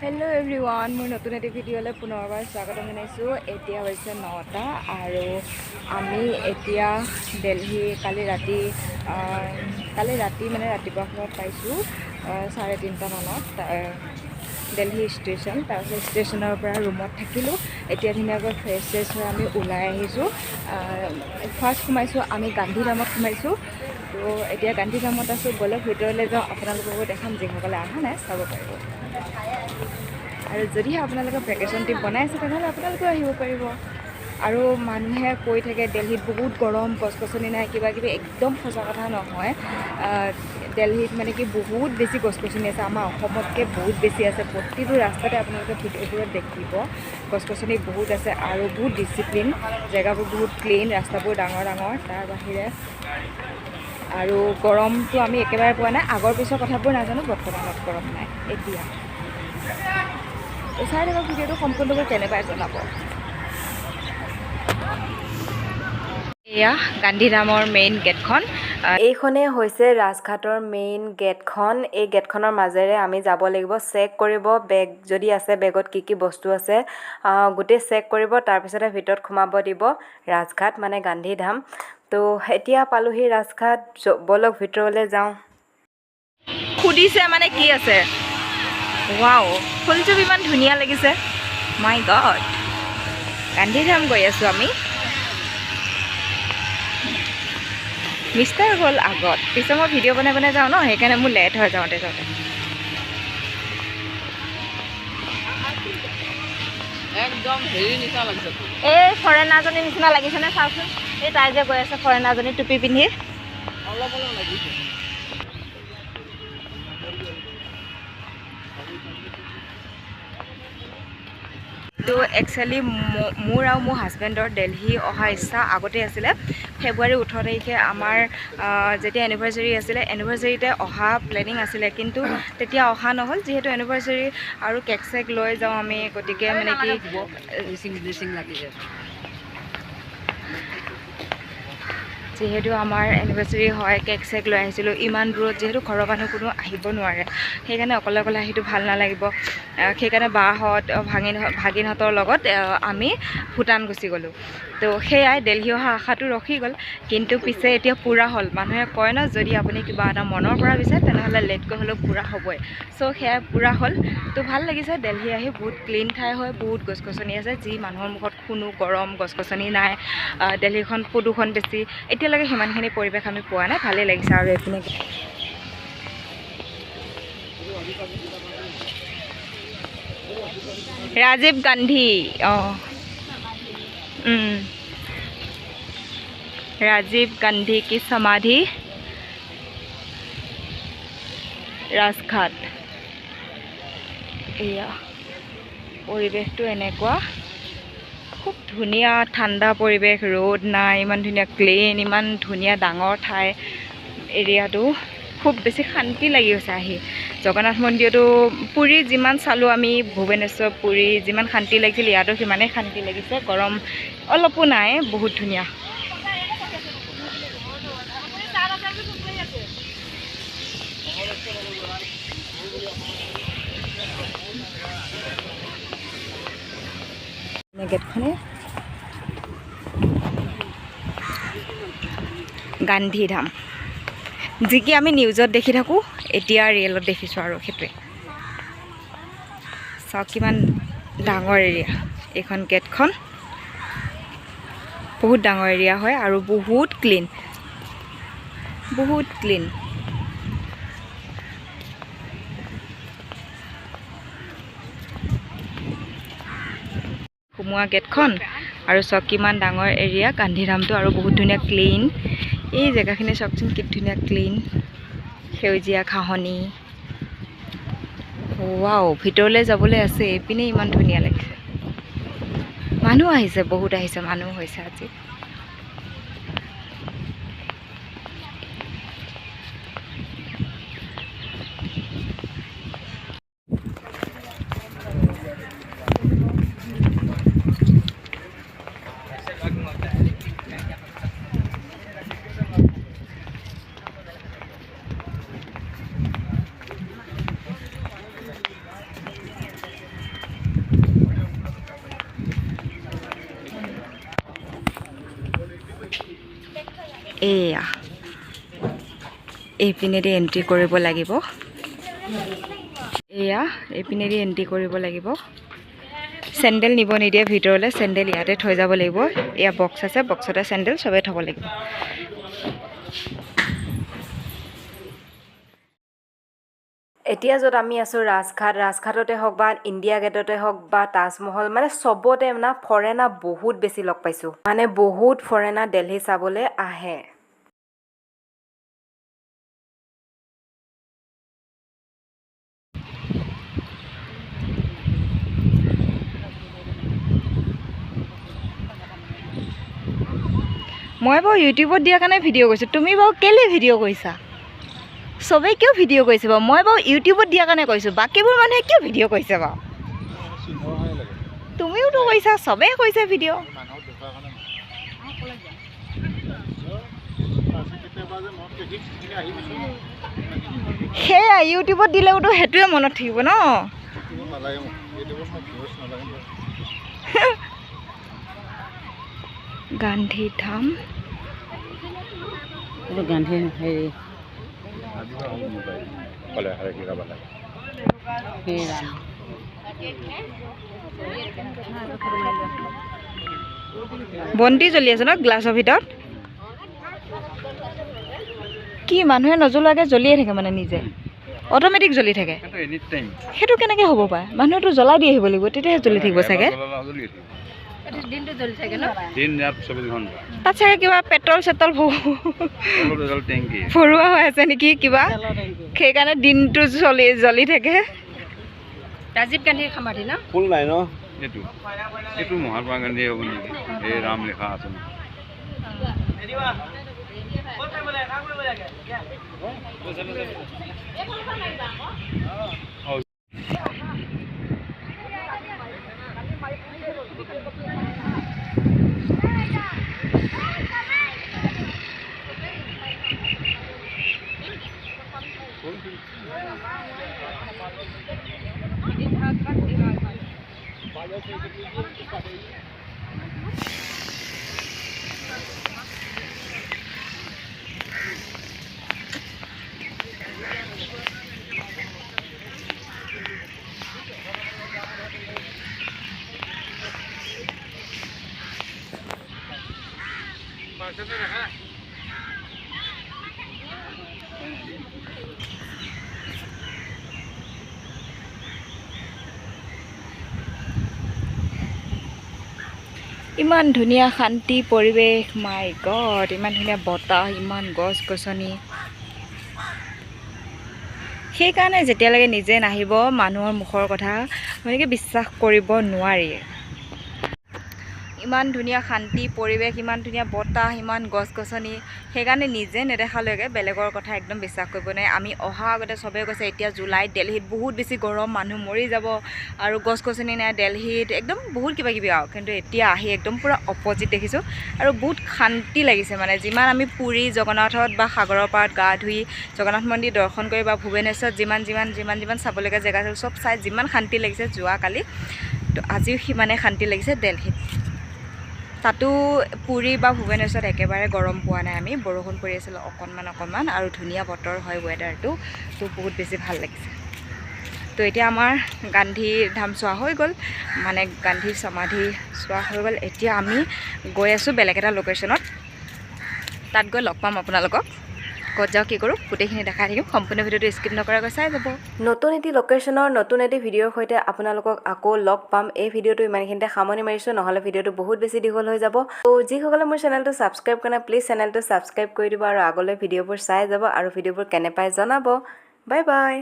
Hello everyone, মই নতুন এটা ভিডিঅ'লৈ পুনৰবাৰ স্বাগতম জনাইছোঁ। এতিয়া হৈছে 9টা আৰু আমি এতিয়া দিল্লী কালি ৰাতি মানে ৰাতিপুৱা সময়ত পাইছোঁ 3:30 মানত দিল্লী ষ্টেচন। তাৰপিছত ষ্টেচনৰ পৰা ৰুমত থাকিলোঁ। এতিয়া ধুনীয়াকৈ ফ্ৰেছ হৈ আমি ওলাই আহিছোঁ। ফাৰ্ষ্ট সোমাইছোঁ আমি গান্ধীধামত সোমাইছোঁ। তো এতিয়া গান্ধীধামত আছোঁ, বলক ভিতৰলৈ যাওঁ, আপোনালোককো দেখাম, যিসকলে অহা নাই চাব পাৰিব। আৰু যদিহে আপোনালোকে ভেকেশ্যন ট্ৰিপ বনাই আছে তেনেহ'লে আপোনালোকেও আহিব পাৰিব। আৰু মানুহে কৈ থাকে দিল্লীত বহুত গৰম, গছ গছনি নাই, কিবা কিবি, একদম সঁচা কথা নহয়। দিল্লীত মানে কি বহুত বেছি গছ গছনি আছে, আমাৰ অসমতকৈ বহুত বেছি আছে। প্ৰতিটো ৰাস্তাতে আপোনালোকে ভিডিঅ'বোৰত দেখিব গছ গছনি বহুত আছে আৰু বহুত ডিচিপ্লিন, জেগাবোৰ বহুত ক্লিন, ৰাস্তাবোৰ ডাঙৰ ডাঙৰ। তাৰ বাহিৰে আৰু গৰমটো আমি একেবাৰে পোৱা নাই। আগৰ পিছৰ কথাবোৰ নাজানো, বৰ্তমানত গৰম নাই এতিয়া। চাই থাকক ভিডিঅ'টো, সম্পূৰ্ণকৈ কেনে পাই জনাব। এয়া গান্ধীধামৰ মেইন গেটখন। এইখনেই হৈছে ৰাজঘাটৰ মেইন গেটখন। এই গেটখনৰ মাজেৰে আমি যাব লাগিব, চেক কৰিব বেগ যদি আছে, বেগত কি কি বস্তু আছে গোটেই চেক কৰিব, তাৰপিছতে ভিতৰত সোমাব দিব। ৰাজঘাট মানে গান্ধীধাম। তো এতিয়া পালোহি ৰাজঘাট, বলক ভিতৰলৈ যাওঁ। সুধিছে মানে কি আছে, ৱাও, ফুলযোৰ ইমান ধুনীয়া লাগিছে, মাই গড। গান্ধীধাম গৈ আছোঁ আমি। মিষ্টাৰ গ'ল আগত, পিছত মই ভিডিঅ' বনাই যাওঁ ন, সেইকাৰণে মোৰ লেট হৈ যাওঁতে একদম হেৰি নিচিনা লাগিছে। এই ফৰেনাৰজনীৰ নিচিনা লাগিছেনে চাওকচোন, এই তাই যে গৈ আছে ফৰেনাৰজনী টুপি পিন্ধি, অলপ লাগিছে। তো একচুৱেলি মোৰ আৰু মোৰ হাজবেণ্ডৰ দিল্লী অহা ইচ্ছা আগতে আছিলে। ফেব্ৰুৱাৰী 18 তাৰিখে আমাৰ যেতিয়া এনিভাৰ্চাৰী আছিলে, এনিভাৰ্চাৰীতে অহা প্লেনিং আছিলে, কিন্তু তেতিয়া অহা নহ'ল। যিহেতু এনিভাৰ্চাৰী আৰু কেক চেক লৈ যাওঁ আমি, গতিকে মানে কি যিহেতু আমাৰ এনিভাৰ্চাৰী হয়, কেক চেক লৈ আহিছিলোঁ। ইমান দূৰত যিহেতু ঘৰৰ মানুহ কোনো আহিব নোৱাৰে, সেইকাৰণে অকলে অকলে আহিটো ভাল নালাগিব। সেইকাৰণে বাহঁত ভাগিনহঁতৰ লগত আমি ভূটান গুচি গ'লোঁ। তো সেয়াই দিল্লী অহা আশাটো ৰখি গ'ল, কিন্তু পিছে এতিয়া পূৰা হ'ল। মানুহে কয় ন, যদি আপুনি কিবা এটা মনৰ পৰা বিচাৰে তেনেহ'লে লেটকৈ হ'লেও পূৰা হ'বই। চ' সেয়াই পূৰা হ'ল। তো ভাল লাগিছে দিল্লী আহি। বহুত ক্লিন ঠাই হয়, বহুত গছ গছনি আছে, যি মানুহৰ মুখত শুনো গৰম, গছ গছনি নাই, দিল্লীখন প্ৰদূষণ বেছি। এতিয়ালৈকে সিমানখিনি পৰিৱেশ আমি পোৱা নাই, ভালেই লাগিছে। আৰু এইপিনে ৰাজীৱ গান্ধী, राजीव गांधी की समाधि, राजघाट। এয়া পৰিৱেশটো এনেকুৱা, খুব ধুনীয়া ঠাণ্ডা পৰিৱেশ, ৰ'দ নাই, ইমান ধুনীয়া ক্লিন, ইমান ধুনীয়া ডাঙৰ ঠাই। এৰিয়াটো খুব বেছি শান্তি লাগি গৈছে আহি। জগন্নাথ মন্দিৰতো, পুৰী যিমান চালোঁ আমি, ভুৱনেশ্বৰ পুৰী যিমান শান্তি লাগিছিল, ইয়াতো সিমানেই শান্তি লাগিছে। গৰম অলপো নাই, বহুত ধুনীয়া। গেটখনে গান্ধীধাম, যি কি আমি নিউজত দেখি থাকোঁ, এতিয়া ৰিয়েলত দেখিছোঁ। আৰু সেইটোৱে চাওক কিমান ডাঙৰ এৰিয়া। এইখন গেটখন বহুত ডাঙৰ এৰিয়া হয় আৰু বহুত ক্লিন, বহুত ক্লিন। সোমোৱা গেটখন, আৰু চাওক কিমান ডাঙৰ এৰিয়া গান্ধীধামটো, আৰু বহুত ধুনীয়া ক্লিন। এই জেগাখিনি চাওকচোন কি ধুনীয়া ক্লিন, সেউজীয়া ঘাঁহনি। ৱাও, ভিতৰলৈ যাবলৈ আছে। এইপিনে ইমান ধুনীয়া লাগিছে। মানুহ আহিছে, বহুত আহিছে, মানুহ হৈছে আজি। এয়া এইপিনেদি এন্ট্ৰি কৰিব লাগিব এয়া এইপিনেদি এন্ট্ৰি কৰিব লাগিব চেণ্ডেল নিব নিদিয়ে ভিতৰলৈ চেণ্ডেল ইয়াতে থৈ যাব লাগিব এয়া বক্স আছে বক্সতে চেণ্ডেল সবে থ'ব লাগিব এতিয়া য'ত আমি আছোঁ ৰাজঘাটতে হওক বা ইণ্ডিয়া গেটতে হওক বা তাজমহল মানে চবতে মানে ফৰেনাৰ বহুত বেছি লগ পাইছোঁ মানে বহুত ফৰেনাৰ দিল্লী চাবলৈ আহে মই বাৰু ইউটিউবত দিয়াৰ কাৰণে ভিডিঅ' কৰিছোঁ তুমি বাৰু কেলৈ ভিডিঅ' কৰিছা চবেই কিয় ভিডিঅ' কৰিছে বাৰু মই বাৰু ইউটিউবত দিয়াৰ কাৰণে কৰিছোঁ বাকীবোৰ মানুহে কিয় ভিডিঅ' কৰিছে বাৰু তুমিওতো কৰিছা চবেই কৰিছে ভিডিঅ' সেয়া ইউটিউবত দিলেওতো সেইটোৱে মনত থাকিব ন গান্ধী ধাম গান্ধী হেৰি বন্তি জ্বলি আছে ন গ্লাছৰ ভিতৰত কি মানুহে নজ্বলোৱাকৈ জ্বলিয়ে থাকে মানে নিজে অট'মেটিক জ্বলি থাকে সেইটো কেনেকৈ হ'ব পাৰে মানুহেতো জ্বলাই দি আহিব লাগিব তেতিয়াহে জ্বলি থাকিব চাগে তাত চাগে কিবা পেট্ৰল চেট্ৰল ভৰোৱা হৈ আছে নেকি কিবা সেইকাৰণে দিনটো জ্বলি থাকে ৰাজীৱ গান্ধীৰ সমাধি ন ফুল নাই ন এইটো মহাত্মা গান্ধীয়ে হ'ব নেকি এই ৰাম লেখা আছে ইমান ধুনীয়া শান্তি পৰিৱেশ মাই গড ইমান ধুনীয়া বতাহ ইমান গছ গছনি সেইকাৰণে যেতিয়ালৈকে নিজে নাহিব মানুহৰ মুখৰ কথা মানে বিশ্বাস কৰিব নোৱাৰি ইমান ধুনীয়া শান্তি পৰিৱেশ ইমান ধুনীয়া বতাহ ইমান গছ গছনি সেইকাৰণে নিজে নেদেখালৈকে বেলেগৰ কথা একদম বিশ্বাস কৰিব নোৱাৰে আমি অহা আগতে চবেই কৈছে এতিয়া জুলাইত দিল্লীত বহুত বেছি গৰম মানুহ মৰি যাব আৰু গছ গছনি নাই দিল্লীত একদম বহুত কিবা কিবি আৰু কিন্তু এতিয়া আহি একদম পুৰা অপজিট দেখিছোঁ আৰু বহুত শান্তি লাগিছে মানে যিমান আমি পুৰী জগন্নাথত বা সাগৰৰ পাৰত গা ধুই জগন্নাথ মন্দিৰ দৰ্শন কৰি বা ভুৱনেশ্বৰত যিমান চাবলগীয়া জেগা আছে চব চাই যিমান শান্তি লাগিছে যোৱাকালি তো আজিও সিমানে শান্তি লাগিছে দিল্লীত তাতো পুৰী বা ভুৱনেশ্বৰত একেবাৰে গৰম পোৱা নাই আমি বৰষুণ পৰি আছিলোঁ অকণমান আৰু ধুনীয়া বতৰ হয় ৱেডাৰটো তো বহুত বেছি ভাল লাগিছে তো এতিয়া আমাৰ গান্ধী ধাম চোৱা হৈ গ'ল মানে গান্ধী সমাধি চোৱা হৈ গ'ল এতিয়া আমি গৈ আছোঁ বেলেগ এটা লোকেশ্যনত তাত গৈ লগ পাম আপোনালোকক ক'ত যাওঁ কি কৰোঁ গোটেইখিনি দেখাই থাকিম সম্পূৰ্ণ ভিডিঅ'টো স্কিপ নকৰাকৈ চাই যাব নতুন এটি লোকেশ্যনৰ নতুন এটি ভিডিঅ'ৰ সৈতে আপোনালোকক আকৌ লগ পাম এই ভিডিঅ'টো ইমানখিনিতে সামৰণি মাৰিছোঁ নহ'লে ভিডিঅ'টো বহুত বেছি দীঘল হৈ যাব তো যিসকলে মোৰ চেনেলটো ছাবস্ক্ৰাইব কৰা নাই প্লিজ চেনেলটো ছাবস্ক্ৰাইব কৰি দিব আৰু আগলৈ ভিডিঅ'বোৰ চাই যাব আৰু ভিডিঅ'বোৰ কেনে পাই জনাব বাই বাই